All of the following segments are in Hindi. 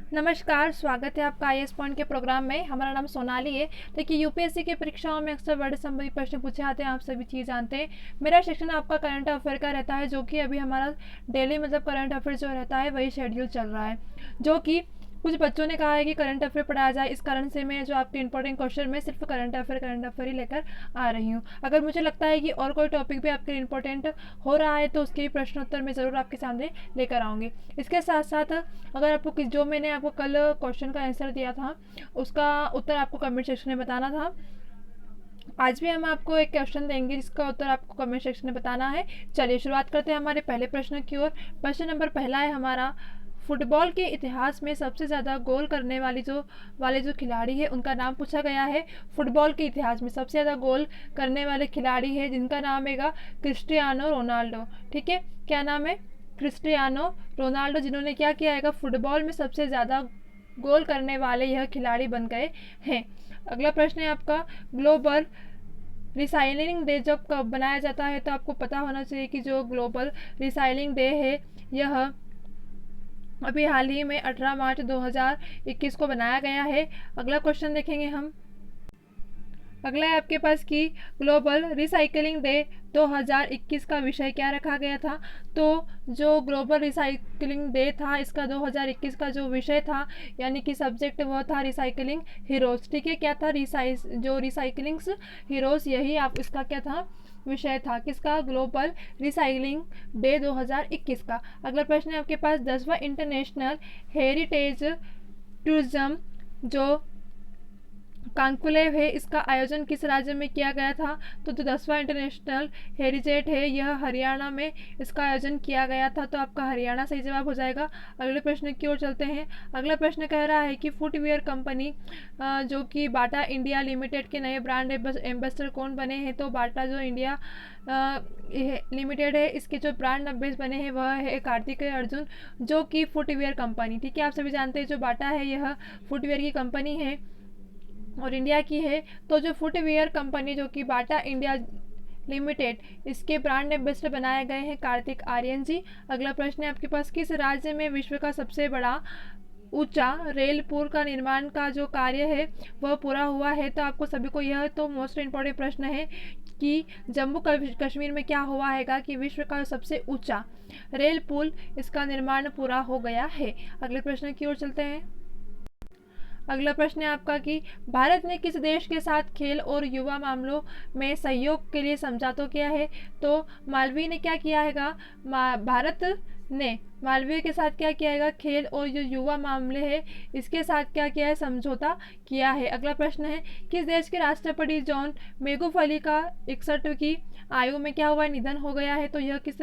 नमस्कार, स्वागत है आपका आईएएस पॉइंट के प्रोग्राम में। हमारा नाम सोनाली है। देखिए, यूपीएससी की परीक्षाओं में अक्सर वर्ड संबंधी प्रश्न पूछे आते हैं, आप सभी चीज़ जानते हैं। मेरा सेक्शन आपका करंट अफेयर का रहता है, जो कि अभी हमारा डेली करंट अफेयर जो रहता है वही शेड्यूल चल रहा है। जो कि कुछ बच्चों ने कहा है कि करंट अफेयर पढ़ाया जाए, इस कारण से मैं जो आपके इंपॉर्टेंट क्वेश्चन में सिर्फ करंट अफेयर ही लेकर आ रही हूँ। अगर मुझे लगता है कि और कोई टॉपिक भी आपके इंपॉर्टेंट हो रहा है तो उसके भी प्रश्नोत्तर मैं ज़रूर आपके सामने लेकर आऊँगी। इसके साथ साथ अगर आपको जो मैंने आपको कल क्वेश्चन का आंसर दिया था उसका उत्तर आपको कमेंट सेक्शन में बताना था। आज भी हम आपको एक क्वेश्चन देंगे जिसका उत्तर आपको कमेंट सेक्शन में बताना है। चलिए शुरुआत करते हैं हमारे पहले प्रश्न की ओर। प्रश्न नंबर पहला है हमारा, फुटबॉल के इतिहास में सबसे ज़्यादा गोल करने वाले जो खिलाड़ी है उनका नाम पूछा गया है। फुटबॉल के इतिहास में सबसे ज़्यादा गोल करने वाले खिलाड़ी है जिनका नाम है क्रिस्टियानो रोनाल्डो। ठीक है, क्या नाम है? क्रिस्टियानो रोनाल्डो, जिन्होंने क्या किया है, फुटबॉल में सबसे ज़्यादा गोल करने वाले यह खिलाड़ी बन गए हैं। अगला प्रश्न है आपका, ग्लोबल रिसाइलिंग डे जब कब बनाया जाता है? तो आपको पता होना चाहिए कि जो ग्लोबल रिसाइलिंग डे है यह अभी हाल ही में 18 मार्च 2021 को बनाया गया है। अगला क्वेश्चन देखेंगे हम। अगला है आपके पास कि ग्लोबल रिसाइकलिंग डे 2021 का विषय क्या रखा गया था? तो जो ग्लोबल रिसाइकलिंग डे था इसका 2021 का जो विषय था यानी कि सब्जेक्ट वह था रिसाइकलिंग हीरोज। ठीक है, क्या था? रिसाइकलिंग हीरोज, यही आप इसका क्या था? विषय था। किसका? ग्लोबल रिसाइकलिंग डे 2021 का। अगला प्रश्न है आपके पास, 10वां इंटरनेशनल हेरिटेज टूरिज्म जो कॉन्क्लेव है इसका आयोजन किस राज्य में किया गया था? तो जो 10वां इंटरनेशनल हेरिटेज है यह हरियाणा में इसका आयोजन किया गया था। तो आपका हरियाणा सही जवाब हो जाएगा। अगले प्रश्न की ओर चलते हैं। अगला प्रश्न कह रहा है कि फुटवियर कंपनी जो कि बाटा इंडिया लिमिटेड के नए ब्रांड एम्बेसडर कौन बने हैं? तो बाटा जो इंडिया लिमिटेड है इसके जो ब्रांड एम्बेसडर बने हैं वह है कार्तिकेय अर्जुन, जो कि फुटवियर कंपनी। ठीक है, आप सभी जानते हैं जो बाटा है यह फुटवियर की कंपनी है और इंडिया की है। तो जो फुटवियर कंपनी जो कि बाटा इंडिया लिमिटेड इसके ब्रांड एम्बेसडर बनाए गए हैं कार्तिक आर्यन जी। अगला प्रश्न है आपके पास, किस राज्य में विश्व का सबसे बड़ा ऊंचा रेल पुल का निर्माण का जो कार्य है वह पूरा हुआ है? तो आपको सभी को यह तो मोस्ट इम्पोर्टेंट प्रश्न है कि जम्मू कश्मीर में क्या हुआ है कि विश्व का सबसे ऊंचा रेल पुल इसका निर्माण पूरा हो गया है। अगले प्रश्न की ओर चलते हैं। अगला प्रश्न है आपका कि भारत ने किस देश के साथ खेल और युवा मामलों में सहयोग के लिए समझौता किया है? तो मालवीय ने क्या किया है? भारत ने मालवीय के साथ क्या किया है? खेल और जो युवा मामले है इसके साथ क्या किया है? समझौता किया है। अगला प्रश्न है, किस देश के राष्ट्रपति जॉन मेगुफली का 61 की आयु में क्या हुआ? निधन हो गया है। तो यह किस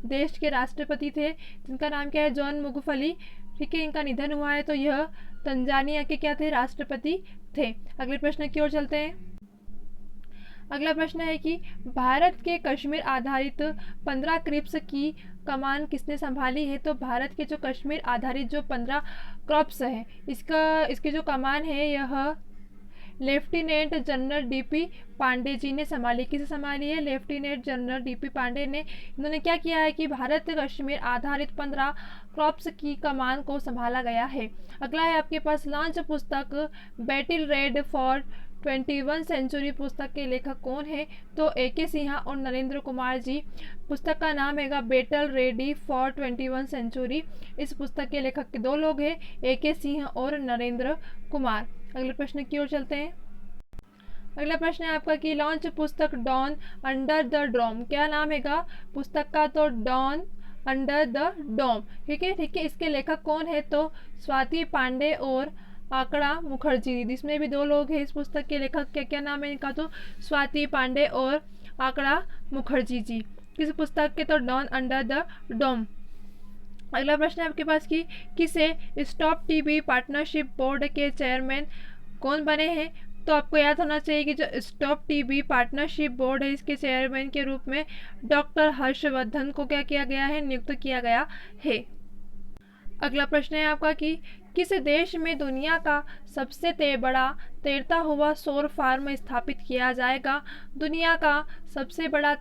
देश के राष्ट्रपति थे जिनका नाम क्या है? जॉन मेगुफली। ठीक है, इनका निधन हुआ है। तो यह तंजानिया के क्या थे? राष्ट्रपति थे। अगले प्रश्न की ओर चलते हैं। अगला प्रश्न है कि भारत के कश्मीर आधारित 15 क्रिप्स की कमान किसने संभाली है? तो भारत के जो कश्मीर आधारित जो 15 क्रॉप्स है इसकी जो कमान है यह lieutenant general DP Pandey ji ने संभाली। किसे संभाली है? लेफ्टिनेंट जनरल डीपी पांडे ने। इन्होंने क्या किया है कि भारत कश्मीर आधारित 15 क्रॉप्स की कमान को संभाला गया है। अगला है आपके पास, लॉन्च पुस्तक बैटल रेड फॉर 21 सेंचुरी पुस्तक के लेखक कौन है? तो AK सिन्हा और नरेंद्र कुमार जी। पुस्तक का नाम है बैटल रेडी फॉर 21 सेंचुरी। इस पुस्तक के लेखक के दो लोग हैं, AK सिन्हा और नरेंद्र कुमार। अगले प्रश्न की ओर चलते हैं। अगला प्रश्न है आपका कि लॉन्च पुस्तक डॉन अंडर द डोम, क्या नाम है पुस्तक का? तो डॉन अंडर द डोम। ठीक है, इसके लेखक कौन है? तो स्वाति पांडे और आंकड़ा मुखर्जी। जिसमें भी दो लोग हैं इस पुस्तक के लेखक के, क्या नाम है इनका? तो स्वाति पांडे और आंकड़ा मुखर्जी जी। किस पुस्तक के? तो डॉन अंडर द डोम। अगला प्रश्न है आपके पास कि किसे स्टॉप टीबी पार्टनरशिप बोर्ड के चेयरमैन कौन बने हैं? तो आपको याद होना चाहिए कि जो स्टॉप टीबी पार्टनरशिप बोर्ड है इसके चेयरमैन के रूप में डॉक्टर हर्षवर्धन को क्या किया गया है? नियुक्त किया गया है। अगला प्रश्न है आपका कि किस देश में दुनिया का सबसे बड़ा तैरता हुआ सौर फार्म स्थापित किया जाएगा? दुनिया का सबसे बड़ा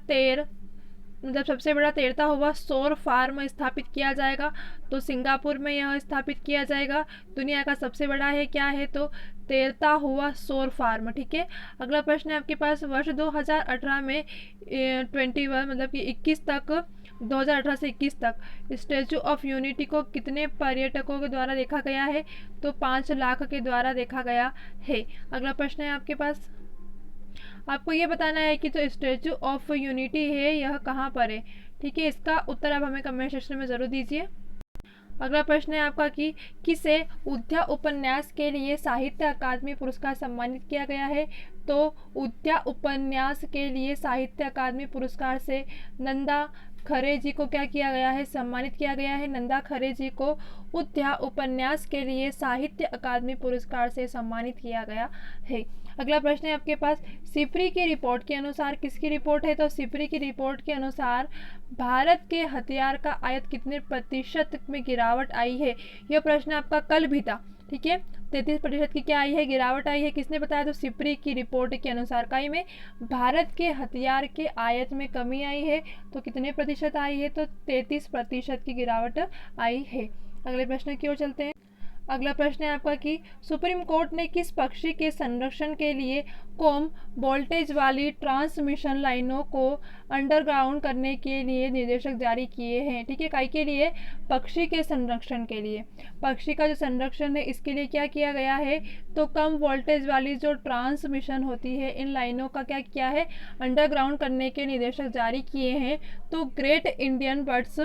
मतलब सबसे बड़ा तैरता हुआ सौर फार्म स्थापित किया जाएगा, तो सिंगापुर में यह स्थापित किया जाएगा। दुनिया का सबसे बड़ा है क्या है, तो तैरता हुआ सौर फार्म। ठीक है, अगला प्रश्न है आपके पास, वर्ष 2018 में 21 मतलब कि 21 तक 2018 से 21 तक स्टैचू ऑफ यूनिटी को कितने पर्यटकों के द्वारा देखा गया है, तो 5 लाख के द्वारा देखा गया है। अगला प्रश्न है आपके पास, आपको ये बताना है कि जो स्टैचू ऑफ यूनिटी है यह कहाँ पर है। ठीक है, इसका उत्तर आप हमें कमेंट सेक्शन में ज़रूर दीजिए। अगला प्रश्न है आपका कि किसे उद्या उपन्यास के लिए साहित्य अकादमी पुरस्कार सम्मानित किया गया है, तो उद्या उपन्यास के लिए साहित्य अकादमी पुरस्कार से नंदा खरे जी को क्या किया गया है, सम्मानित किया गया है। नंदा खरे जी को उद्या उपन्यास के लिए साहित्य अकादमी पुरस्कार से सम्मानित किया गया है। अगला प्रश्न है आपके पास, सिप्री की रिपोर्ट के अनुसार, किसकी रिपोर्ट है, तो सिप्री की रिपोर्ट के अनुसार भारत के हथियार का आयात कितने प्रतिशत में गिरावट आई है। यह प्रश्न आपका कल भी था। ठीक है, 33% की क्या आई है, गिरावट आई है। किसने बताया, तो सिप्री की रिपोर्ट के अनुसार काई में भारत के हथियार के आयात में कमी आई है, तो कितने प्रतिशत आई है, तो 33% की गिरावट आई है। अगले प्रश्न की ओर चलते हैं। अगला प्रश्न है आपका कि सुप्रीम कोर्ट ने किस पक्षी के संरक्षण के लिए कम वोल्टेज वाली ट्रांसमिशन लाइनों को अंडरग्राउंड करने के लिए निर्देशक जारी किए हैं। ठीक है, काय के लिए, पक्षी के संरक्षण के लिए। पक्षी का जो संरक्षण है इसके लिए क्या किया गया है, तो कम वोल्टेज वाली जो ट्रांसमिशन होती है इन लाइनों का क्या किया है, अंडरग्राउंड करने के निर्देशक जारी किए हैं, तो ग्रेट इंडियन बर्ड्स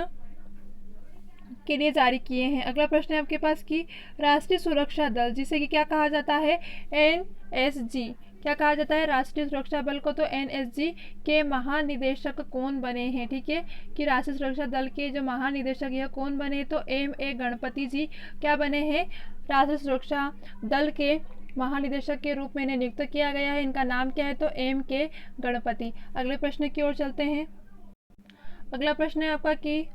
के लिए जारी किए हैं। अगला प्रश्न है आपके पास कि राष्ट्रीय सुरक्षा दल, जिसे कि क्या कहा जाता है, NSG, क्या कहा जाता है राष्ट्रीय सुरक्षा बल को, तो NSG के महानिदेशक कौन बने हैं। ठीक है, कि राष्ट्रीय सुरक्षा दल के जो महानिदेशक यह कौन बने, तो MA गणपति जी क्या बने हैं, राष्ट्रीय सुरक्षा दल के महानिदेशक के रूप में इन्हें नियुक्त किया गया है। इनका नाम क्या है, तो MK गणपति। अगले प्रश्न की ओर चलते हैं। अगला प्रश्न है आपका कि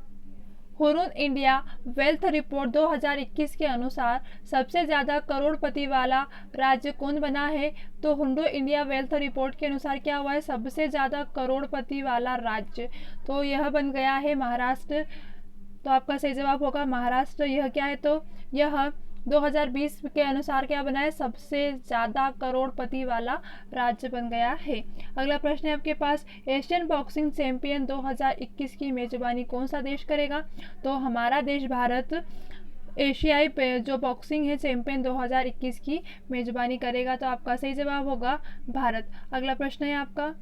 हुरून इंडिया वेल्थ रिपोर्ट 2021 के अनुसार सबसे ज़्यादा करोड़पति वाला राज्य कौन बना है, तो हुंडो इंडिया वेल्थ रिपोर्ट के अनुसार क्या हुआ है, सबसे ज़्यादा करोड़पति वाला राज्य, तो यह बन गया है महाराष्ट्र। तो आपका सही जवाब होगा महाराष्ट्र। यह क्या है, तो यह 2020 के अनुसार क्या बना है, सबसे ज़्यादा करोड़पति वाला राज्य बन गया है। अगला प्रश्न है आपके पास, एशियन बॉक्सिंग चैंपियन 2021 की मेजबानी कौन सा देश करेगा, तो हमारा देश भारत एशियाई जो बॉक्सिंग है चैंपियन 2021 की मेजबानी करेगा, तो आपका सही जवाब होगा भारत। अगला प्रश्न है आपका,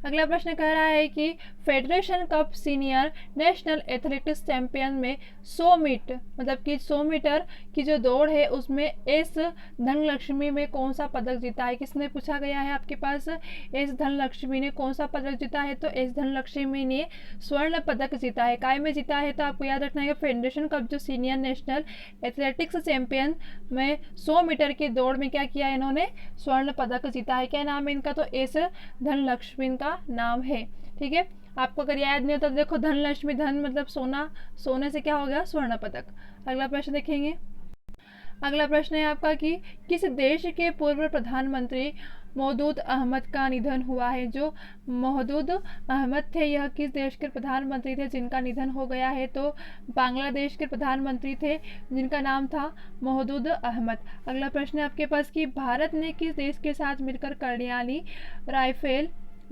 अगला प्रश्न कह रहा है कि federation cup senior national athletics champion में 100 मीटर मतलब कि 100 मीटर की जो दौड़ है उसमें एस धनलक्ष्मी में कौन सा पदक जीता है। किसने पूछा गया है आपके पास, एस धनलक्ष्मी ने कौन सा पदक जीता है, तो एस धनलक्ष्मी ने स्वर्ण पदक जीता है। काय में जीता है, तो आपको याद रखना है फेडरेशन कप जो सीनियर नेशनल एथलेटिक्स चैंपियन में 100 मीटर की दौड़ में क्या किया, इन्होंने स्वर्ण पदक जीता है। क्या नाम है इनका, तो एस धनलक्ष्मी का नाम है। ठीक है, आपको अगर याद नहीं हो तो देखो धनलक्ष्मी, धन मतलब सोना, सोने से क्या हो गया, स्वर्ण पदक। अगला प्रश्न देखेंगे। अगला प्रश्न है आपका कि किस देश के पूर्व प्रधानमंत्री मौदूद अहमद का निधन हुआ है। जो मौदूद अहमद थे यह किस देश के प्रधानमंत्री थे जिनका निधन हो गया है, तो बांग्लादेश के प्रधानमंत्री थे जिनका नाम था मौदूद अहमद। अगला प्रश्न है आपके पास कि भारत ने किस देश के साथ मिलकर कल्याणी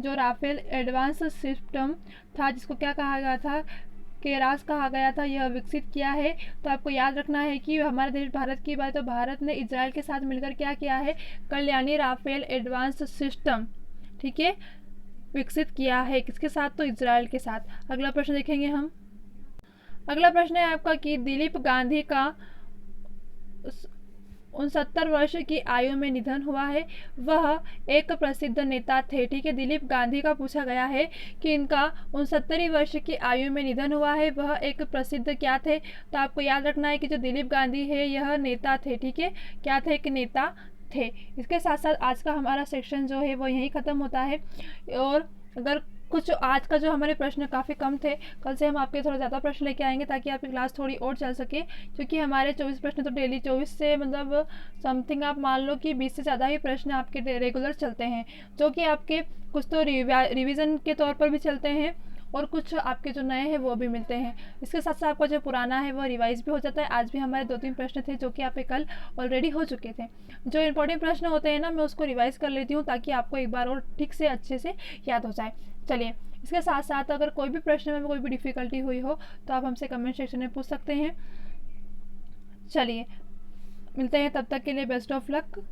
राफेल एडवांस सिस्टम था, जिसको क्या कहा गया था, केरास कहा गया था, यह विकसित किया है। तो आपको याद रखना है कि हमारा देश भारत की बात, तो भारत ने इजराइल के साथ मिलकर क्या किया है, कल्याणी राफेल एडवांस सिस्टम, ठीक है, विकसित किया है। किसके साथ, तो इजराइल के साथ। अगला प्रश्न देखेंगे हम। अगला प्रश्न है आपका कि दिलीप गांधी का 69 वर्ष की आयु में निधन हुआ है। वह एक प्रसिद्ध नेता थे। ठीक है, दिलीप गांधी का पूछा गया है कि इनका 69 वर्ष की आयु में निधन हुआ है, वह एक प्रसिद्ध क्या थे, तो आपको याद रखना है कि जो दिलीप गांधी है यह नेता थे। ठीक है, क्या थे, एक नेता थे। इसके साथ साथ आज का हमारा सेक्शन जो है वो यहीं ख़त्म होता है। और अगर कुछ आज का जो हमारे प्रश्न काफ़ी कम थे, कल से हम आपके थोड़ा ज़्यादा प्रश्न लेके आएंगे ताकि आपकी क्लास थोड़ी और चल सके, क्योंकि हमारे 24 प्रश्न तो डेली 24 से मतलब समथिंग आप मान लो कि 20 से ज़्यादा ही प्रश्न आपके रेगुलर चलते हैं, जो कि आपके कुछ तो रिवीजन के तौर पर भी चलते हैं और कुछ आपके जो नए हैं वो भी मिलते हैं। इसके साथ साथ आपका जो पुराना है वो रिवाइज भी हो जाता है। आज भी हमारे 2-3 प्रश्न थे जो कि आपके कल ऑलरेडी हो चुके थे। जो इंपॉर्टेंट प्रश्न होते हैं ना, मैं उसको रिवाइज कर लेती हूँ ताकि आपको एक बार और ठीक से अच्छे से याद हो जाए। चलिए, इसके साथ साथ अगर कोई भी प्रश्न में कोई भी डिफ़िकल्टी हुई हो तो आप हमसे कमेंट सेक्शन में पूछ सकते हैं। चलिए, मिलते हैं, तब तक के लिए बेस्ट ऑफ लक।